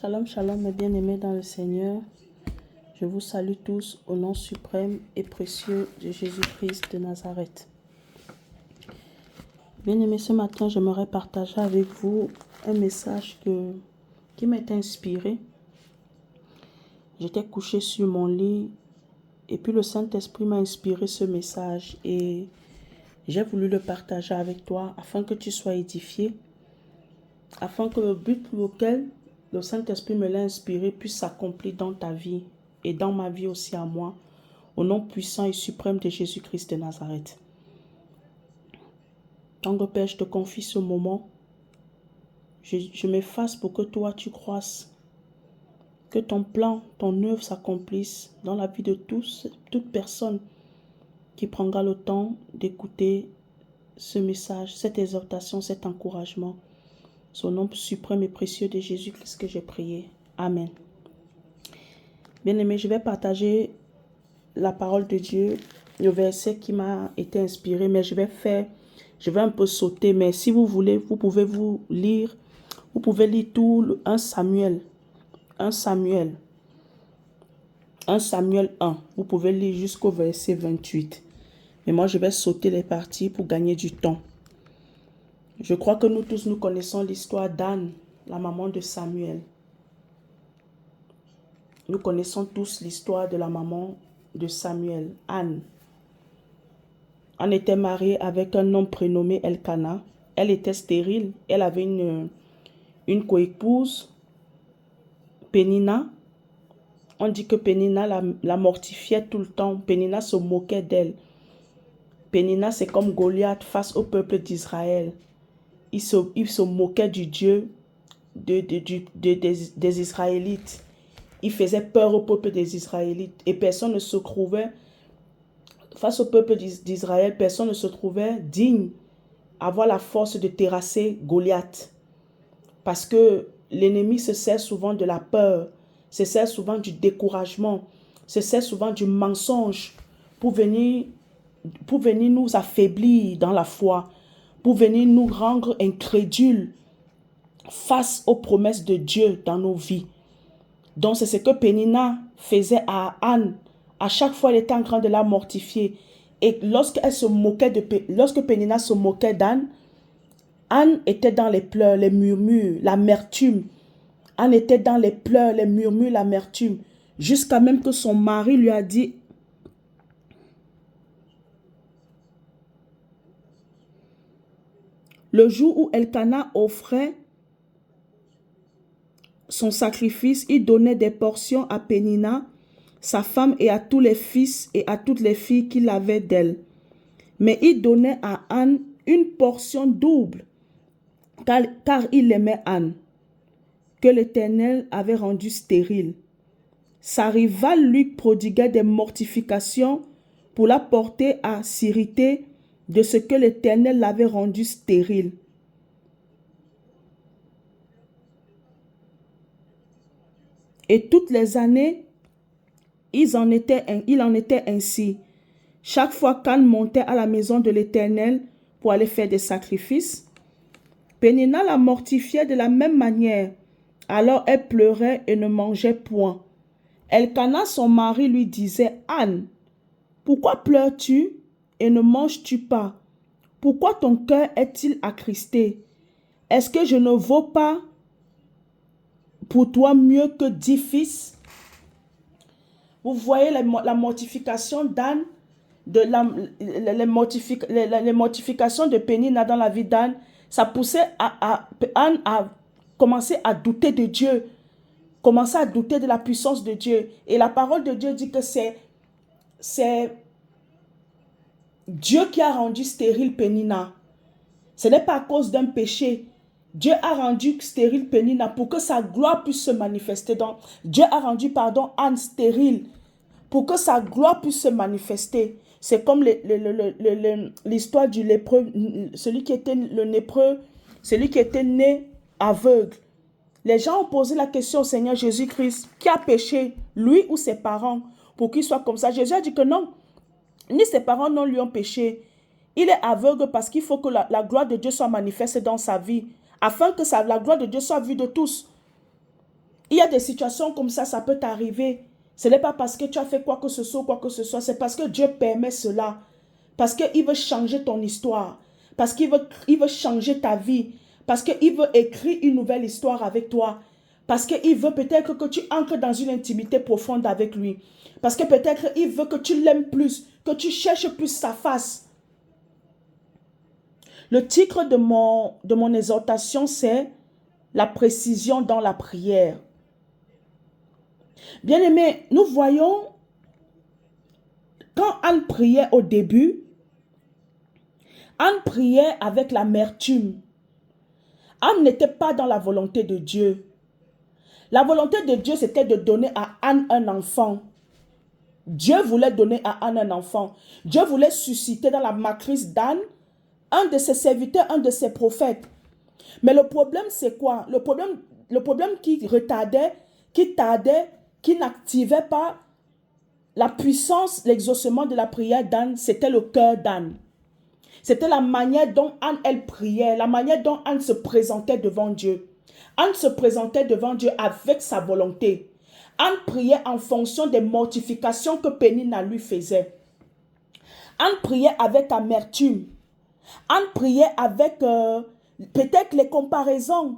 Shalom, shalom, mes bien-aimés dans le Seigneur. Je vous salue tous au nom suprême et précieux de Jésus-Christ de Nazareth. Bien-aimés, ce matin, j'aimerais partager avec vous un message qui m'est inspiré. J'étais couché sur mon lit et puis le Saint-Esprit m'a inspiré ce message et j'ai voulu le partager avec toi afin que tu sois édifié, afin que le but pour lequel le Saint-Esprit me l'a inspiré puisse s'accomplir dans ta vie et dans ma vie aussi à moi, au nom puissant et suprême de Jésus-Christ de Nazareth. Tendre Père, je te confie ce moment. Je m'efface pour que toi tu croisses, que ton plan, ton œuvre s'accomplisse dans la vie de toute personne qui prendra le temps d'écouter ce message, cette exhortation, cet encouragement. Au nom suprême et précieux de Jésus-Christ que j'ai prié. Amen. Bien-aimés, je vais partager la parole de Dieu, le verset qui m'a été inspiré, mais je vais un peu sauter, mais si vous voulez, vous pouvez lire tout le 1 Samuel 1. Vous pouvez lire jusqu'au verset 28. Mais moi, je vais sauter les parties pour gagner du temps. Je crois que nous tous, nous connaissons l'histoire d'Anne, la maman de Samuel. Nous connaissons tous l'histoire de la maman de Samuel, Anne. Anne était mariée avec un homme prénommé Elkana. Elle était stérile. Elle avait une coépouse, Pénina. On dit que Pénina la mortifiait tout le temps. Pénina se moquait d'elle. Pénina, c'est comme Goliath face au peuple d'Israël. Il se moquait du Dieu des Israélites. Il faisait peur au peuple des Israélites. Et personne ne se trouvait, face au peuple d'Israël, personne ne se trouvait digne avoir la force de terrasser Goliath. Parce que l'ennemi se sert souvent de la peur, se sert souvent du découragement, se sert souvent du mensonge pour venir nous affaiblir dans la foi, pour venir nous rendre incrédules face aux promesses de Dieu dans nos vies. Donc c'est ce que Pénina faisait à Anne. À chaque fois, elle était en train de la mortifier. Et lorsque Pénina se moquait d'Anne, Anne était dans les pleurs, les murmures, l'amertume. Anne était dans les pleurs, les murmures, l'amertume. Jusqu'à même que son mari lui a dit, le jour où Elkana offrait son sacrifice, il donnait des portions à Pénina, sa femme, et à tous les fils et à toutes les filles qu'il avait d'elle. Mais il donnait à Anne une portion double, car il aimait Anne, que l'Éternel avait rendue stérile. Sa rivale lui prodiguait des mortifications pour la porter à s'irriter de ce que l'Éternel l'avait rendue stérile. Et toutes les années, il en était ainsi. Chaque fois qu'Anne montait à la maison de l'Éternel pour aller faire des sacrifices, Pénina la mortifiait de la même manière. Alors elle pleurait et ne mangeait point. Elkana, son mari, lui disait, « Anne, pourquoi pleures-tu et ne manges-tu pas? Pourquoi ton cœur est-il attristé? Est-ce que je ne vaux pas pour toi mieux que 10 fils? » Vous voyez la mortification d'Anne, les mortifications de Pénina dans la vie d'Anne. Ça poussait Anne à commencer à douter de Dieu, commencer à douter de la puissance de Dieu. Et la parole de Dieu dit que c'est Dieu qui a rendu stérile Pénina. Ce n'est pas à cause d'un péché. Dieu a rendu stérile Pénina pour que sa gloire puisse se manifester. Dieu a rendu, Anne stérile pour que sa gloire puisse se manifester. C'est comme l'histoire du lépreux, celui qui était né aveugle. Les gens ont posé la question au Seigneur Jésus-Christ, qui a péché, lui ou ses parents, pour qu'il soit comme ça. Jésus a dit que non, ni ses parents non lui ont péché. Il est aveugle parce qu'il faut que la gloire de Dieu soit manifeste dans sa vie, afin que la gloire de Dieu soit vue de tous. Il y a des situations comme ça peut t'arriver. Ce n'est pas parce que tu as fait quoi que ce soit, c'est parce que Dieu permet cela. Parce qu'il veut changer ton histoire. Parce qu'il veut changer ta vie. Parce qu'il veut écrire une nouvelle histoire avec toi. Parce qu'il veut peut-être que tu entres dans une intimité profonde avec lui. Parce que peut-être il veut que tu l'aimes plus, que tu cherches plus sa face. Le titre de mon exhortation, c'est la précision dans la prière. Bien-aimés, nous voyons, quand Anne priait au début, Anne priait avec l'amertume. Anne n'était pas dans la volonté de Dieu. La volonté de Dieu, c'était de donner à Anne un enfant. Dieu voulait donner à Anne un enfant. Dieu voulait susciter dans la matrice d'Anne un de ses serviteurs, un de ses prophètes. Mais le problème, c'est quoi? Le problème qui retardait, qui tardait, qui n'activait pas la puissance, l'exaucement de la prière d'Anne, c'était le cœur d'Anne. C'était la manière dont Anne, elle priait, la manière dont Anne se présentait devant Dieu. Anne se présentait devant Dieu avec sa volonté. Anne priait en fonction des mortifications que Pénina lui faisait. Anne priait avec amertume. Anne priait avec peut-être les comparaisons.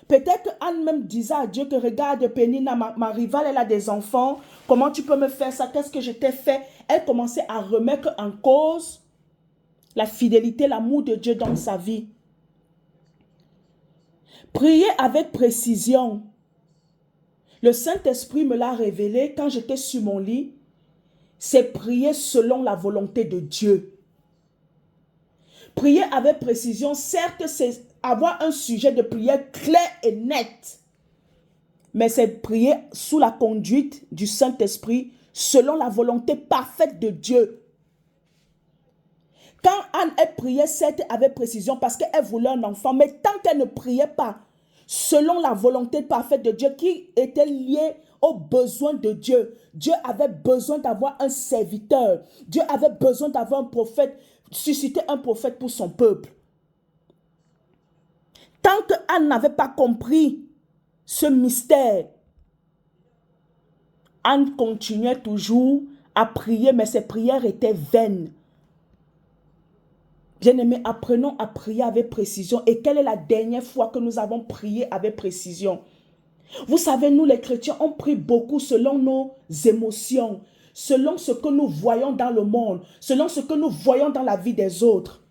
Peut-être qu'Anne même disait à Dieu que regarde Pénina, ma rivale, elle a des enfants. Comment tu peux me faire ça? Qu'est-ce que je t'ai fait? Elle commençait à remettre en cause la fidélité, l'amour de Dieu dans sa vie. Prier avec précision. Le Saint-Esprit me l'a révélé quand j'étais sur mon lit. C'est prier selon la volonté de Dieu. Prier avec précision, certes, c'est avoir un sujet de prière clair et net. Mais c'est prier sous la conduite du Saint-Esprit, selon la volonté parfaite de Dieu. Quand Anne, elle priait, certes, avec précision, parce qu'elle voulait un enfant, mais tant qu'elle ne priait pas selon la volonté parfaite de Dieu, qui était liée aux besoins de Dieu. Dieu avait besoin d'avoir un serviteur. Dieu avait besoin d'avoir un prophète, susciter un prophète pour son peuple. Tant que Anne n'avait pas compris ce mystère, Anne continuait toujours à prier, mais ses prières étaient vaines. Bien-aimés, apprenons à prier avec précision. Et quelle est la dernière fois que nous avons prié avec précision? Vous savez, nous les chrétiens, on prie beaucoup selon nos émotions, selon ce que nous voyons dans le monde, selon ce que nous voyons dans la vie des autres.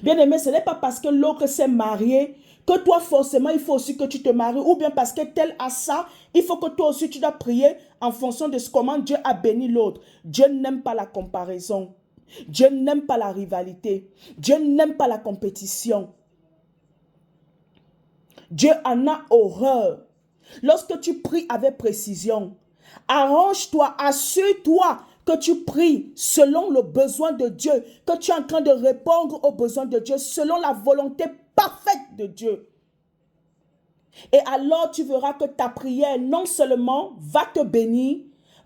Bien-aimé, ce n'est pas parce que l'autre s'est marié que toi, forcément, il faut aussi que tu te maries. Ou bien parce que tel a ça, il faut que toi aussi, tu dois prier en fonction de comment Dieu a béni l'autre. Dieu n'aime pas la comparaison. Dieu n'aime pas la rivalité. Dieu n'aime pas la compétition. Dieu en a horreur. Lorsque tu pries avec précision, arrange-toi, assure-toi que tu pries selon le besoin de Dieu, que tu es en train de répondre aux besoins de Dieu, selon la volonté parfaite de Dieu. Et alors tu verras que ta prière non seulement va te bénir,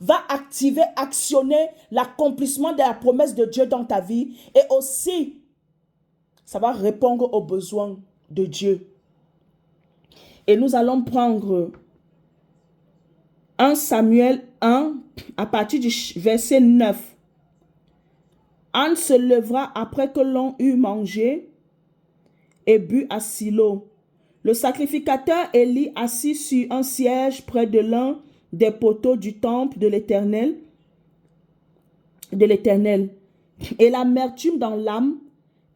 va activer, actionner l'accomplissement de la promesse de Dieu dans ta vie, et aussi ça va répondre aux besoins de Dieu. Et nous allons prendre 1 Samuel 1 à partir du verset 9. Anne se levera après que l'on eut mangé et bu à Silo. Le sacrificateur Élie assis sur un siège près de l'un des poteaux du temple de l'Éternel. Et l'amertume dans l'âme,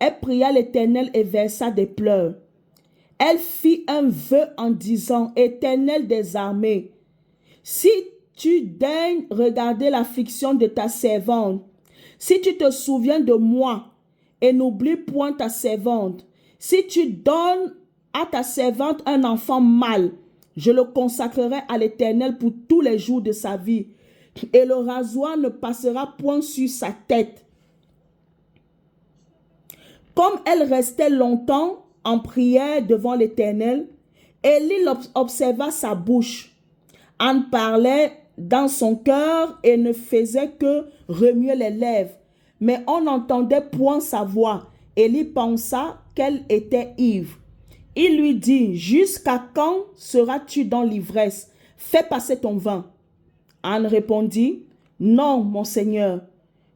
elle pria l'Éternel et versa des pleurs. Elle fit un vœu en disant, Éternel des armées, si tu daignes regarder l'affliction de ta servante, si tu te souviens de moi et n'oublie point ta servante, si tu donnes à ta servante un enfant mâle, je le consacrerai à l'Éternel pour tous les jours de sa vie, et le rasoir ne passera point sur sa tête. Comme elle restait longtemps en prière devant l'Éternel, Élie observa sa bouche. Anne parlait dans son cœur et ne faisait que remuer les lèvres, mais on n'entendait point sa voix. Élie pensa qu'elle était ivre. Il lui dit, jusqu'à quand seras-tu dans l'ivresse? Fais passer ton vin. Anne répondit, non, mon Seigneur,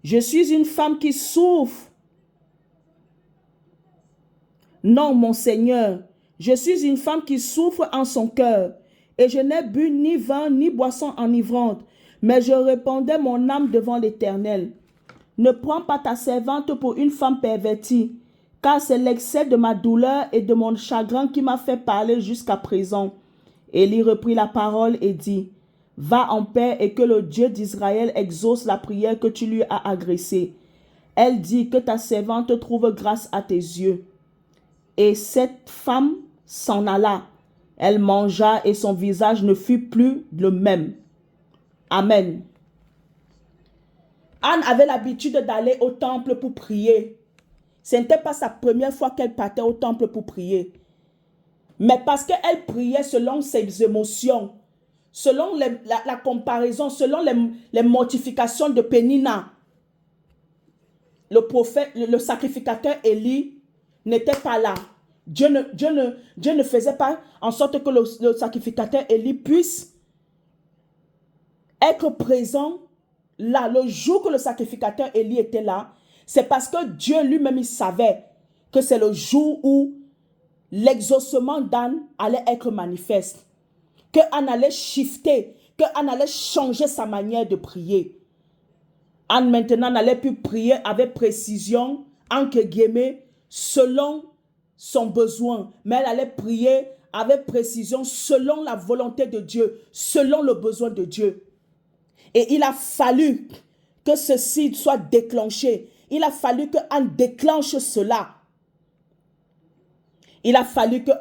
je suis une femme qui souffre. Non, mon Seigneur, je suis une femme qui souffre en son cœur, et je n'ai bu ni vin ni boisson enivrante, mais je répandais mon âme devant l'Éternel. Ne prends pas ta servante pour une femme pervertie, car c'est l'excès de ma douleur et de mon chagrin qui m'a fait parler jusqu'à présent. Élie reprit la parole et dit, va en paix et que le Dieu d'Israël exauce la prière que tu lui as adressée. Elle dit, que ta servante trouve grâce à tes yeux. Et cette femme s'en alla. Elle mangea et son visage ne fut plus le même. Amen. Anne avait l'habitude d'aller au temple pour prier. Ce n'était pas sa première fois qu'elle partait au temple pour prier. Mais parce qu'elle priait selon ses émotions, selon la comparaison, selon les mortifications de Pénina, le prophète, le sacrificateur Élie n'était pas là. Dieu ne faisait pas en sorte que le sacrificateur Élie puisse être présent là. Le jour que le sacrificateur Élie était là, c'est parce que Dieu lui-même, il savait que c'est le jour où l'exaucement d'Anne allait être manifeste. Que Anne allait shifter, que Anne allait changer sa manière de prier. Anne maintenant n'allait plus prier avec précision, entre guillemets, selon son besoin. Mais elle allait prier avec précision selon la volonté de Dieu, selon le besoin de Dieu. Et il a fallu que ceci soit déclenché. Il a fallu que Anne déclenche cela. Il a fallu que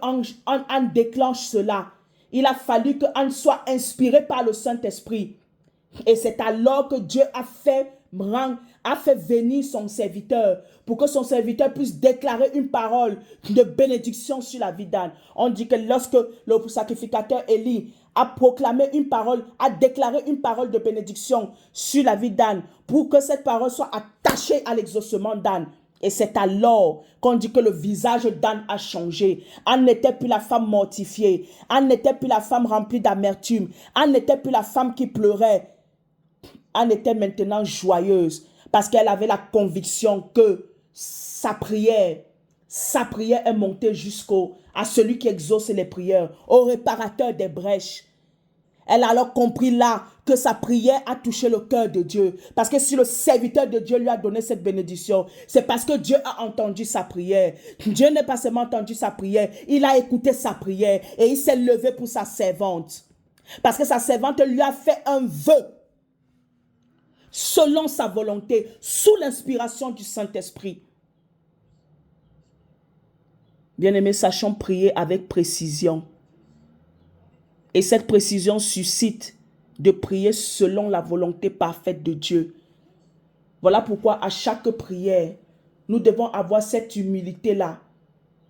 Anne déclenche cela. Il a fallu que Anne soit inspirée par le Saint-Esprit. Et c'est alors que Dieu a fait venir son serviteur pour que son serviteur puisse déclarer une parole de bénédiction sur la vie d'Anne. On dit que lorsque le sacrificateur Élie a proclamé une parole, a déclaré une parole de bénédiction sur la vie d'Anne pour que cette parole soit attachée à l'exaucement d'Anne. Et c'est alors qu'on dit que le visage d'Anne a changé. Anne n'était plus la femme mortifiée. Anne n'était plus la femme remplie d'amertume. Anne n'était plus la femme qui pleurait. Anne était maintenant joyeuse parce qu'elle avait la conviction que sa prière est montée à celui qui exauce les prières, au réparateur des brèches. Elle a alors compris là que sa prière a touché le cœur de Dieu. Parce que si le serviteur de Dieu lui a donné cette bénédiction, c'est parce que Dieu a entendu sa prière. Dieu n'a pas seulement entendu sa prière, il a écouté sa prière et il s'est levé pour sa servante. Parce que sa servante lui a fait un vœu selon sa volonté, sous l'inspiration du Saint-Esprit. Bien-aimés, sachons prier avec précision. Et cette précision suscite de prier selon la volonté parfaite de Dieu. Voilà pourquoi à chaque prière, nous devons avoir cette humilité-là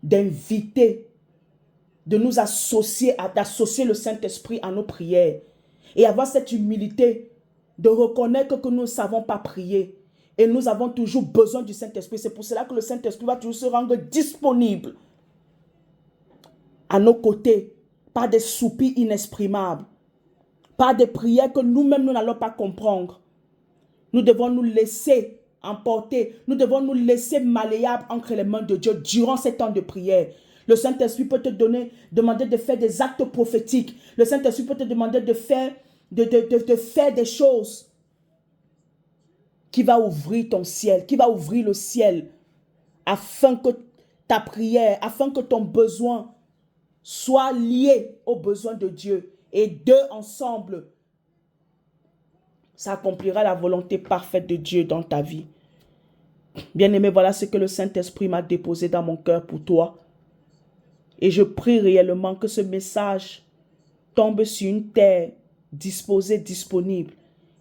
d'inviter, de nous associer, d'associer le Saint-Esprit à nos prières. Et avoir cette humilité de reconnaître que nous ne savons pas prier. Et nous avons toujours besoin du Saint-Esprit. C'est pour cela que le Saint-Esprit va toujours se rendre disponible à nos côtés, par des soupirs inexprimables, par des prières que nous-mêmes nous n'allons pas comprendre. Nous devons nous laisser emporter, nous devons nous laisser malléables entre les mains de Dieu durant ces temps de prière. Le Saint-Esprit peut te demander de faire des actes prophétiques. Le Saint-Esprit peut te demander de faire des choses qui va ouvrir ton ciel, qui va ouvrir le ciel, afin que ta prière, afin que ton besoin soit lié aux besoins de Dieu. Et deux ensemble, ça accomplira la volonté parfaite de Dieu dans ta vie. Bien-aimé, voilà ce que le Saint-Esprit m'a déposé dans mon cœur pour toi. Et je prie réellement que ce message tombe sur une terre disposée, disponible,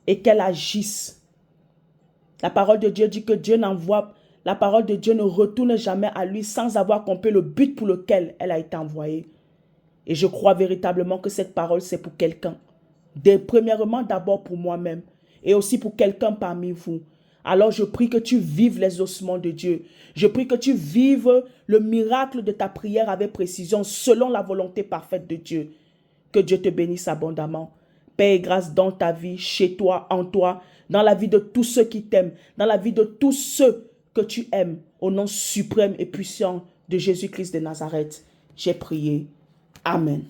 et qu'elle agisse. La parole de Dieu dit que la parole de Dieu ne retourne jamais à lui sans avoir accompli le but pour lequel elle a été envoyée. Et je crois véritablement que cette parole, c'est pour quelqu'un. Premièrement, d'abord pour moi-même. Et aussi pour quelqu'un parmi vous. Alors je prie que tu vives les ossements de Dieu. Je prie que tu vives le miracle de ta prière avec précision selon la volonté parfaite de Dieu. Que Dieu te bénisse abondamment. Paix et grâce dans ta vie, chez toi, en toi, dans la vie de tous ceux qui t'aiment, dans la vie de tous ceux que tu aimes. Au nom suprême et puissant de Jésus-Christ de Nazareth, j'ai prié. Amen.